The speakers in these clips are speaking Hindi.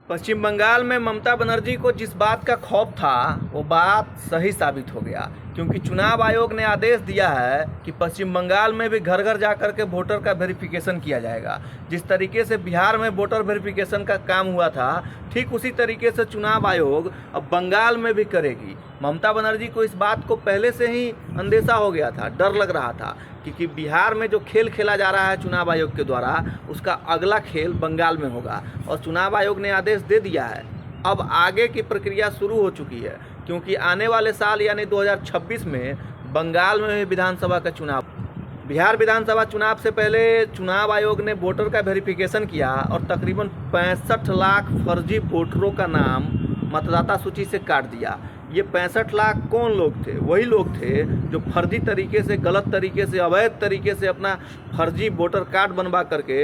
पश्चिम बंगाल में ममता बनर्जी को जिस बात का खौफ था वो बात सही साबित हो गया, क्योंकि चुनाव आयोग ने आदेश दिया है कि पश्चिम बंगाल में भी घर घर जाकर के वोटर का वेरिफिकेशन किया जाएगा। जिस तरीके से बिहार में वोटर वेरिफिकेशन का काम हुआ था, ठीक उसी तरीके से चुनाव आयोग अब बंगाल में भी करेगी। ममता बनर्जी को इस बात को पहले से ही अंदेशा हो गया था, डर लग रहा था कि बिहार में जो खेल खेला जा रहा है चुनाव आयोग के द्वारा, उसका अगला खेल बंगाल में होगा। और चुनाव आयोग ने आदेश दे दिया है। अब आगे की प्रक्रिया शुरू हो चुकी है, क्योंकि आने वाले साल यानी 2026 में बंगाल में विधानसभा का चुनाव। बिहार विधानसभा चुनाव से पहले चुनाव आयोग ने वोटर का वेरिफिकेशन किया और तकरीबन 65 लाख फर्जी वोटरों का नाम मतदाता सूची से काट दिया। ये 65 लाख कौन लोग थे? वही लोग थे जो फर्जी तरीके से, गलत तरीके से, अवैध तरीके से अपना फर्जी वोटर कार्ड बनवा करके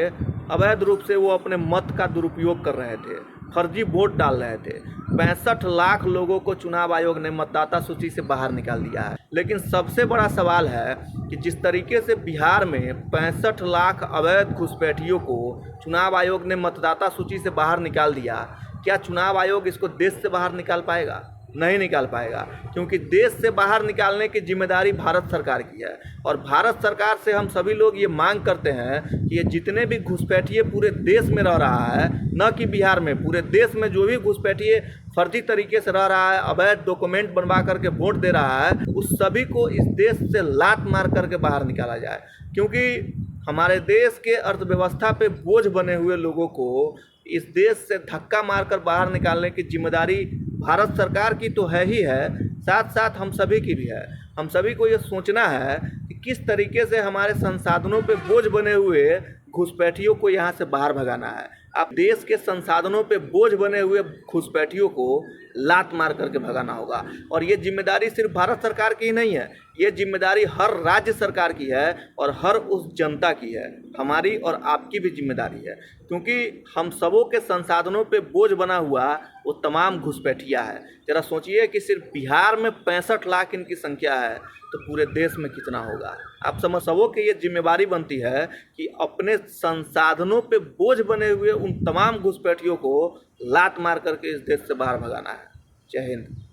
अवैध रूप से वो अपने मत का दुरुपयोग कर रहे थे, फर्जी वोट डाल रहे थे। 65 लाख लोगों को चुनाव आयोग ने मतदाता सूची से बाहर निकाल दिया है। लेकिन सबसे बड़ा सवाल है कि जिस तरीके से बिहार में 65 लाख अवैध घुसपैठियों को चुनाव आयोग ने मतदाता सूची से बाहर निकाल दिया, क्या चुनाव आयोग इसको देश से बाहर निकाल पाएगा? नहीं निकाल पाएगा, क्योंकि देश से बाहर निकालने की जिम्मेदारी भारत सरकार की है। और भारत सरकार से हम सभी लोग ये मांग करते हैं कि ये जितने भी घुसपैठिए पूरे देश में रह रहा है, न कि बिहार में, पूरे देश में जो भी घुसपैठिए फर्जी तरीके से रह रहा है, अवैध डॉक्यूमेंट बनवा करके वोट दे रहा है, उस सभी को इस देश से लात मार करके बाहर निकाला जाए। क्योंकि हमारे देश के अर्थव्यवस्था पे बोझ बने हुए लोगों को इस देश से धक्का मारकर बाहर निकालने की जिम्मेदारी भारत सरकार की तो है ही है, साथ साथ हम सभी की भी है। हम सभी को ये सोचना है कि किस तरीके से हमारे संसाधनों पे बोझ बने हुए घुसपैठियों को यहाँ से बाहर भगाना है। अब देश के संसाधनों पे बोझ बने हुए घुसपैठियों को लात मार करके भगाना होगा। और ये जिम्मेदारी सिर्फ भारत सरकार की ही नहीं है, ये जिम्मेदारी हर राज्य सरकार की है और हर उस जनता की है। हमारी और आपकी भी जिम्मेदारी है, क्योंकि हम सबों के संसाधनों पे बोझ बना हुआ वो तमाम घुसपैठिया है। जरा सोचिए कि सिर्फ बिहार में 65 लाख इनकी संख्या है, तो पूरे देश में कितना होगा। आप समझ सबों की ये जिम्मेदारी बनती है कि अपने संसाधनों पे बोझ बने हुए उन तमाम घुसपैठियों को लात मार करके इस देश से बाहर भगाना है। जय हिंद।